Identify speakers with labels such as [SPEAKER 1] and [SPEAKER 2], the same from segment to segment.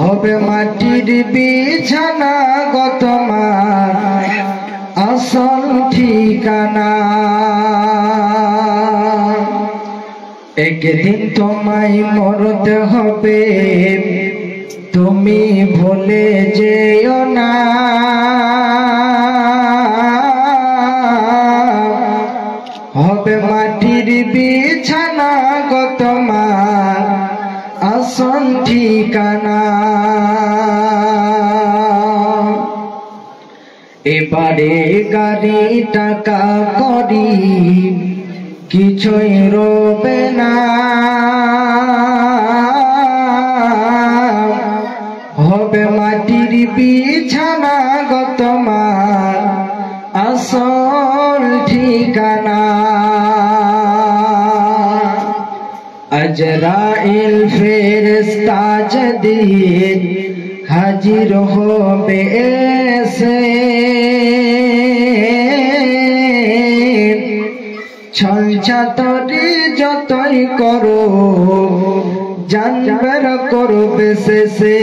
[SPEAKER 1] হবে মাটির বিছানা গো তোমার আসল ঠিকানা। একদিন তোমায় মরতে হবে, তুমি ভুলে যেও না। হবে মাটির বিছানা গো তোমার আসল ঠিকানা। এবারে গাড়ি টাকা করি কিছুই রবে না। হবে মাটির বিছানা গো তোমার আসল ঠিকানা। আজরাইল ফেরেশতা যেদিন হাজির হবে এসে, ছলছাতরি যতই করো জানবার করবে শেষে।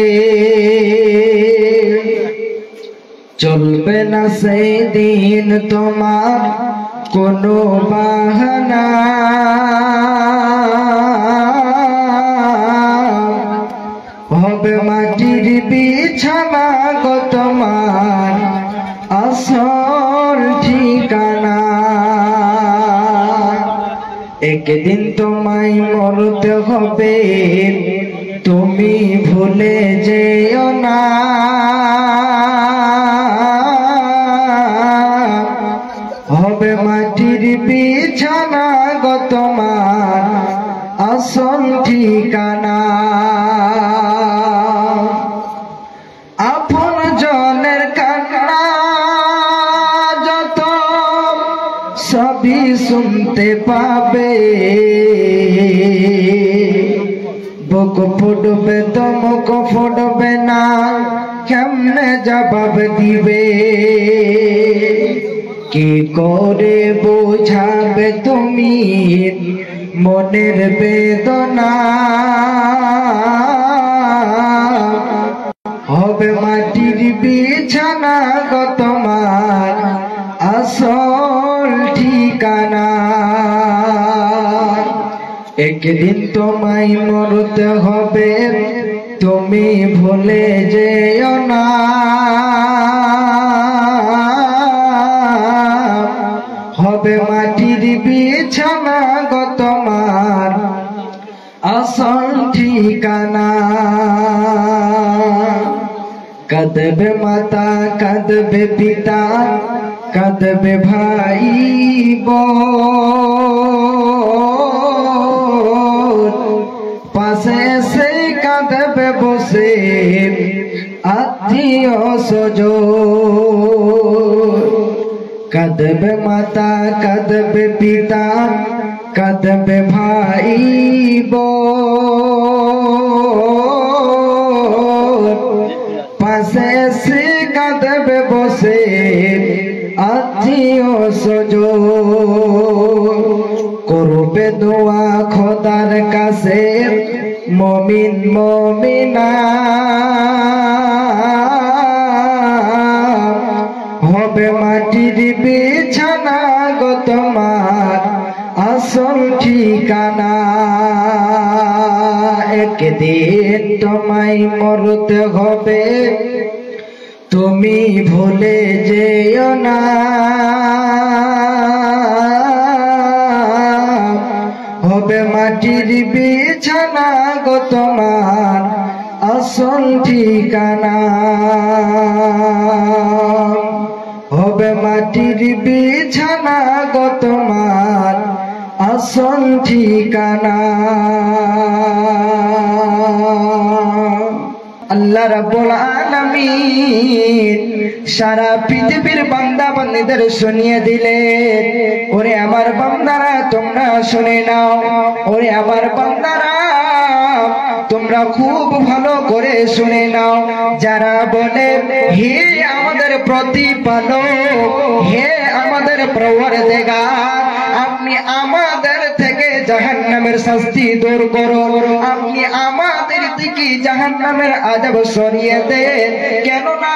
[SPEAKER 1] চলবে না সেই দিন তোমার কোনো বাহানা। হবে মাটির বিছানা গো তোমার আসল ঠিকানা। একদিন তোমায় মরতে হবে, তুমি ভুলে যেও না। হবে মাটির বিছানা গো তোমার আসল ঠিকানা। আপন জনের কান্না যত সবই শুনতে পাবে, বুক ফুটবে তো মুখ ফুটবে না, কেমনে জবাব দিবে। কি করে বোঝাবে তুমি মনের বেদনা। হবে মাটির বিছানা গো তোমার আসল ঠিকানা। একদিন তোমায় মরতে হবে, তুমি ভুলে যেও না। হবে মাটির বিছানা গো তোমার আসল ঠিকানা। কাঁদবে মাতা কাঁদবে পিতা কাঁদবে ভাই বোন, পাশে সে কাঁদবে বসে আত্মীয় স্বজন। কাঁদবে মাতা কাঁদবে পিতা কাঁদবে ভাই বোন, পাশে সে কাঁদবে বসে আত্মীয় স্বজন। করবে দোয়া খোদার কাছে মুমিন মুমিনা। হবে মাটির বিছানা গো তোমার আসল ঠিকানা। একদিন তোমায় মরতে হবে, তুমি ভুলে যেও না। হবে মাটির বিছানা গো তোমার আসল ঠিকানা। হবে মাটির বিছানা গো তোমার আসল ঠিকানা। আল্লাহ রাব্বুল আলামিন সারা পৃথিবীর বান্দা বান্দীদের শুনিয়ে দিলেন, ওরে আমার বান্দারা তোমরা শুনে নাও, ওরে আমার বান্দারা তোমরা খুব ভালো করে শুনে নাও। যারা বলে হে আমাদের প্রতিপালক, হে আমাদের প্রবর্তনকার, আপনি আমাদের থেকে জাহান্নামের শাস্তি দূর করো, আপনি আমাদের থেকে জাহান্নামের আযাব সরিয়ে দেন। কেন না,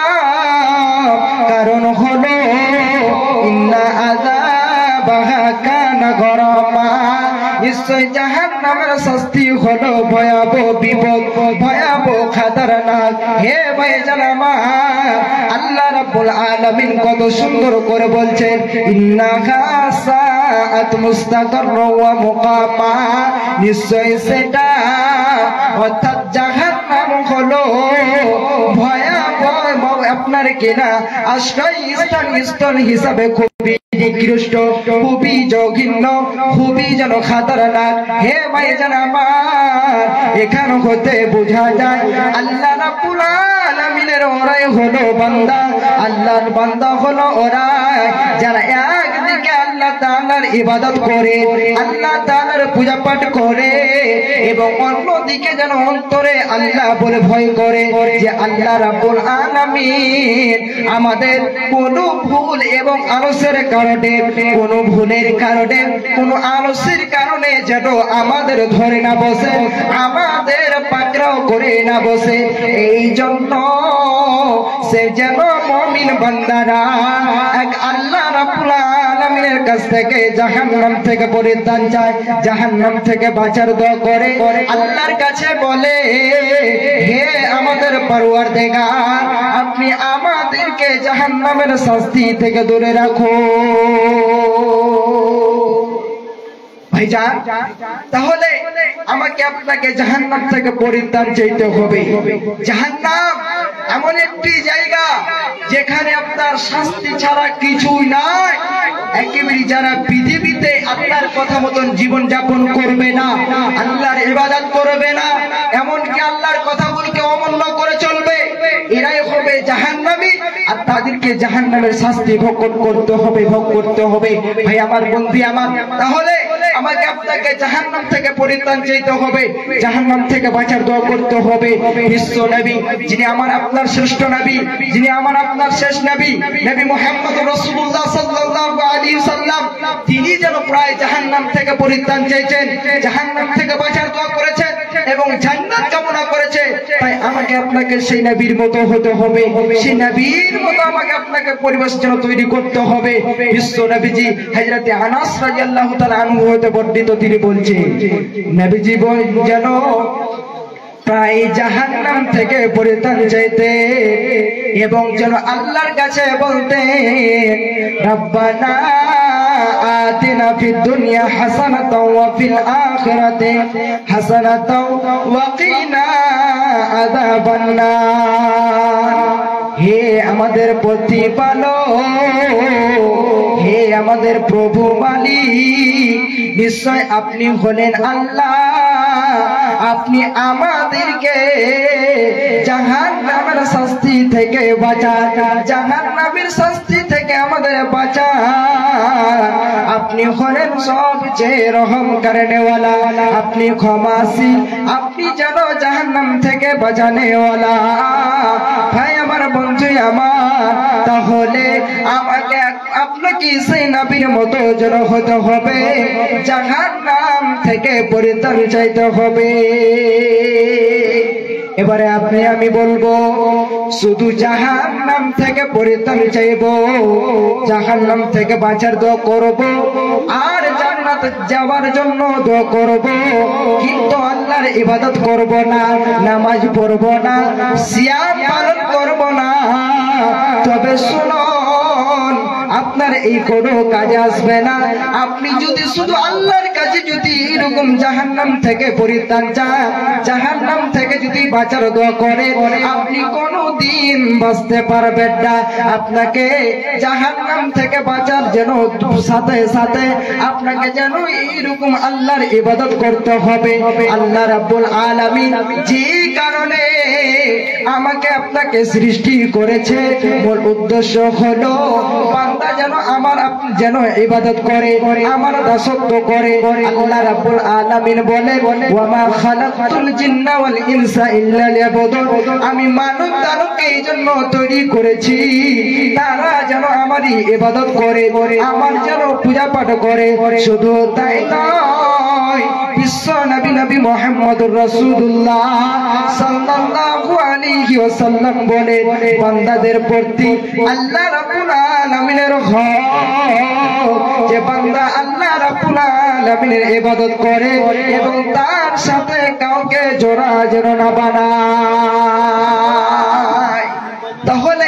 [SPEAKER 1] কারণ হলো ইন্না আযাবাহা কানা গরামা, নিশ্চয় জাহান্নামের শাস্তি হলো ভয়াবহ বিপদ, ভয়াবহ খাতারনাক। হে ভাইজান আমার, আল্লাহ রাব্বুল আলামিন কত সুন্দর করে বলছেন, ইন্নাহা সাআত মুস্তাকাররা ওয়া মুকামা, নিশ্চয় সেটা অর্থাৎ জাহান্নাম হলো ভয়াবহ আপনার কিনা আশ্রয়স্থল হিসাবে খুবই নিকৃষ্ট, খুবই জঘন্য, খুবই যেন খাতারনাক। হে ভাইজান আমার, এখান হতে বোঝা যায় আল্লাহ রাব্বুল আলামিনের ওরাই হলো বান্দা, আল্লাহর বান্দা হলো ওরা যারা একদিকে আল্লাহ তাআলার ইবাদত করে, আল্লাহ তাআলার পূজা পাঠ করে, এবং অন্যদিকে যেন অন্তরে আল্লাহ বলে ভয় করে যে আল্লাহ রাব্বুল আলামিন আমাদের কোনো ভুল এবং আলস্যের কারণে, কোনো ভুলের কারণে, কোনো আলস্যের কারণে যেন আমাদের ধরে না বসে, আমাদের পাকড়াও করে না বসে। এই জন্য সে যেন মুমিন বান্দারা এক আল্লাহ রাব্বুল আলামিনের কাছ থেকে জাহান্নাম থেকে পরিত্রাণ চায়, জাহান্নাম থেকে বাঁচার দোয়া করে, আল্লাহর কাছে বলে, হে আমাদের পরওয়ারদিগার, আপনি আমাদেরকে জাহান্নামের শাস্তি থেকে দূরে রাখো। ভাইজান, তাহলে আমাকে আপনাকে জাহান্নাম থেকে পরিত্রাণ চাইতে হবে। জাহান্নাম এমন একটি জায়গা যেখানে আপনার শাস্তি ছাড়া কিছুই নাই। একেবারে যারা পৃথিবীতে আপনার কথা মতন জীবন যাপন করবে না, আল্লাহর ইবাদত করবে না, এমনকি আল্লাহর কথাগুলোকে অমান্য করে চলবে, এরাই হবে জাহান্নামী, আর তাদেরকে জাহান্নামের শাস্তি ভোগ করতে হবে, ভোগ করতে হবে। ভাই আমার, বন্ধু আমার, তাহলে আমাকে আপনাকে জাহান্নাম থেকে পরিত্রাণ চাইতে হবে, জাহান্নাম থেকে বাঁচার দোয়া করতে হবে। বিশ্ব নবী, যিনি আমার আপনার শ্রেষ্ঠ নবী, যিনি আমার আপনার শেষ নবী, নবী মুহাম্মদ রাসূলুল্লাহ সাল্লাল্লাহু আলাইহি সাল্লাম, তিনি যেন প্রায় জাহান্নাম থেকে পরিত্রাণ চাইছেন, জাহান্নাম থেকে বাঁচার দোয়া করেছেন এবং জান্নাত কামনা করেছে। তাই আমাকে আপনাকে সেই নবীর মতো হতে হবে, সেই নবীর মতো আমাকে আপনাকে পরিবেশ যেন তৈরি করতে হবে। বিশ্ব নবীজি হযরতে আনাস রাদিয়াল্লাহু তাআলা আনহু হতে বর্ণিত, তিনি বলছেন, নবীজি যেন প্রায় জাহান্নাম থেকে পরিত্রাণ চাইতে এবং যেন আল্লাহর কাছে বলতে, রব্বানা আতিনা ফিদ দুনিয়া হাসানাতাও ওয়া ফিল আখিরাতি হাসানাতাও ওয়া কিনা আযাবান নার। হে আমাদের প্রতিপালক, হে আমাদের প্রভু মালিক, নিশ্চয় আপনি হলেন আল্লাহ, আপনি আমাদেরকে জাহান্নামের শাস্তি থেকে বাঁচান, জাহান্নামের শাস্তি থেকে আমাদের বাঁচান। আপনি হলেন সবচেয়ে রহম করনেওয়ালা, আপনি ক্ষমাশীল, আপনি যেন জাহান্নাম থেকে বাঁচানেওয়ালা। ভাই আমার, বন্ধু আমার, তাহলে আমাকে আপনাকে সেই নবীর মতো যেন হতে হবে, জাহান্নাম থেকে পরিত্রাণ চাইতে হবে। এবারে আপনি আমি বলবো, শুধু জাহান্নাম থেকে পরিত্রাণ চাইবো, জাহান্নাম থেকে বাঁচার দোয়া করব, আর জান্নাত যাওয়ার জন্য দোয়া করব, কিন্তু আল্লাহর ইবাদত করব না, নামাজ পড়ব না, সিয়াম পালন করব না। তবে শুনুন, আপনার এই কোনো কাজে আসবে না। আপনি যদি শুধু আল্লাহর কাছে যদি এরকম জাহান্নাম থেকে পরিত্রাণ চান, জাহান্নাম থেকে যদি বাঁচার দোয়া করে, আপনি কোনোদিন বাঁচতে পারবেন না। আপনাকে জাহান্নাম থেকে বাঁচার জন্য সাথে সাথে আপনাকে যেন এইরকম আল্লাহর ইবাদত করতে হবে। আল্লাহ রাব্বুল আলামিন যে কারণে আমাকে আপনাকে সৃষ্টি করেছে, মূল উদ্দেশ্য হলো বান্দা যেন আমার যেন ইবাদত করে, আমার দাসত্ব করে। আল্লাহ রাব্বুল আলামিন বলে, ওয়া মা খালাকতুল জিন্না ওয়াল ইনসা ইল্লা লিয়াবুদুন, আমি মানব দানবকে এই জন্য তৈরি করেছি তারা যেন আমারই ইবাদত করে, আমার যেন পূজা পাঠ করে। শুধু তাই নয়, বিশ্ব নবী নবী মুহাম্মদুর রাসূলুল্লাহ সাল্লাল্লাহু আলাইহি ওয়াসাল্লাম বলে, বান্দাদের প্রতি আল্লাহ রাব্বুল আলামিনের হক যে বান্দা আল্লাহ রাব্বুল আলামিনের ইবাদত করে এবং তার সাথে কাউকে জোড়া যেন না বানায়। তাহলে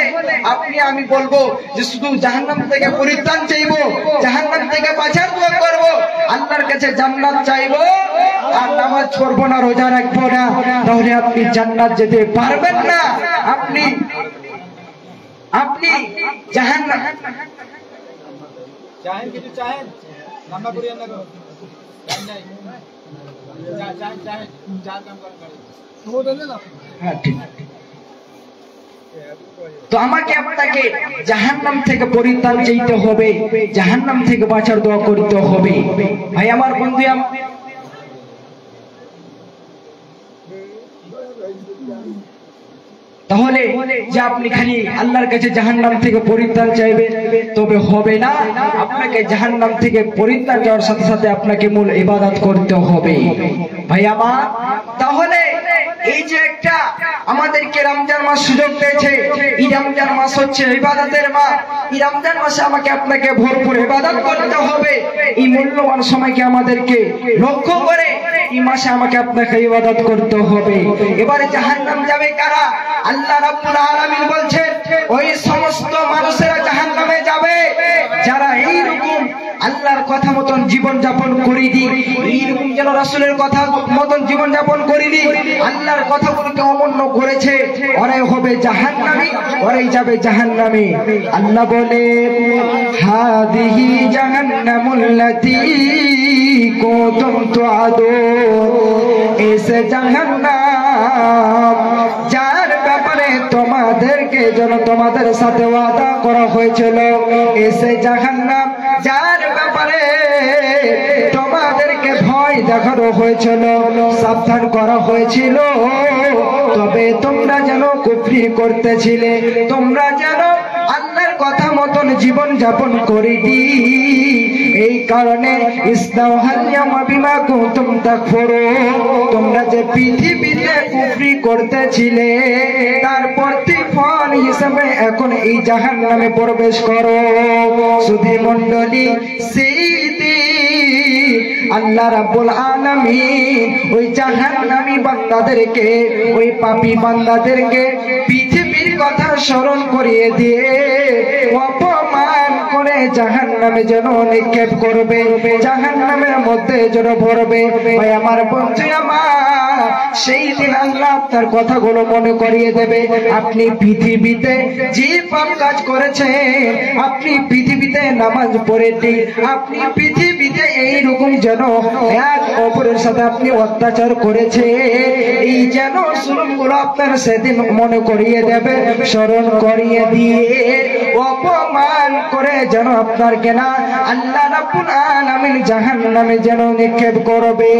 [SPEAKER 1] আপনি আমি বলবো যে শুধু জাহান্নাম থেকে পরিত্রাণ চাইবো, জাহান্নাম থেকে বাঁচার দোয়া করবো, আল্লাহর কাছে জান্নাত চাইবো আর নামাজ পড়বো না, রোজা রাখবো না, তাহলে আপনি জান্নাত যেতে পারবেন না। আপনি জাহান্নাম
[SPEAKER 2] চাহেন কিছু চাহেন লম্বা করিয়েন না, চাহেন যা কাম করেন।
[SPEAKER 1] হ্যাঁ ঠিক। তো আমাকে আপনাকে জাহান্নাম থেকে পরিত্রাণ চাইতে হবে, জাহান্নাম থেকে বাঁচার দোয়া করতে হবে। ভাই আমার বন্ধু, তাহলে যে আপনি খালি আল্লাহর কাছে জাহান্নাম থেকে পরিত্রাণ চাইবেন তবে হবে না, আপনাকে জাহান্নাম থেকে পরিত্রাণ যাওয়ার সাথে সাথে আপনাকে মূল ইবাদত করতে হবে। ভাই আমার, তাহলে এই যে একটা আমাদেরকে রমজান মাস সুযোগ দিয়েছে, এই রমজান মাস হচ্ছে ইবাদতের মাস। এই রমজান মাসে আমাকে আপনাকে ভরপুর ইবাদত করতে হবে। এই মূল্যবান সময়কে আমাদেরকে লক্ষ্য করে এই মাসে আমাকে আপনাকে ইবাদত করতে হবে। এবারে জাহান্নাম যাবে কারা? আল্লাহ রাব্বুল আলামিন বলছেন, ওই সমস্ত মানুষেরা জাহান্নামে যাবে যারা এইরকম আল্লাহর কথা মতন জীবন যাপন করিনি, এইরকম যেন রাসূলের কথা মতন জীবন যাপন করিনি, আল্লাহর কথাগুলোকে অমান্য করেছে, ওরাই হবে জাহান্নামী, ওরাই যাবে জাহান্নামে। আল্লাহ বলে, হাদিহি জাহান্নামুল্লাতী কুনতুম তুআদুন, এসে জাহান্নাম যার ব্যাপারে তোমাদেরকে যেন তোমাদের সাথে ওয়াদা করা হয়েছিল, এসে জাহান্নাম যার ব্যাপারে তোমাদেরকে ভয় দেখানো হয়েছিল, সাবধান করা হয়েছিল, তবে তোমরা যেন কুফরি করতেছিলে, তোমরা যেন আল্লাহর কথা মতন জীবন যাপন করিনি। এই কারণে ইসলাহাল ইয়ামা বিমা কুনতুম তাকফুরুন, তোমরা যে পৃথিবীতে কুফরি করতেছিলে তার প্রতিফল হিসেবে এখন এই জাহান্নামে প্রবেশ করো। সুধী মণ্ডলী, সেই দিন আল্লাহ রাব্বুল আলামিন ওই জাহান্নামী বান্দাদেরকে, ওই পাপী বান্দাদেরকে পৃথিবীর কথা স্মরণ করিয়ে দিয়ে অপমান করে জাহান্নামে যেন নিক্ষেপ করবে, জাহান্নামের মধ্যে যেন ভরবে। ভাই আমার বন্ধু আমার, সেই দিন আল্লাহ আপনার কথাগুলো মনে করিয়ে দেবে। আপনি পৃথিবীতে যে পাপ কাজ করেছেন, আপনি পৃথিবীতে নামাজ পড়েছেন, আপনি পৃথিবীতে এইরকম যেন এক অপরের সাথে আপনি অত্যাচার করেছে, এই যেন জুলুমগুলো আপনার সেদিন মনে করিয়ে দেবে, স্মরণ করিয়ে দিয়ে অপমান করে যেন আপনার কেনা আল্লাহ রাব্বুল আলামিন জাহান্নামে যেন নিক্ষেপ করবে।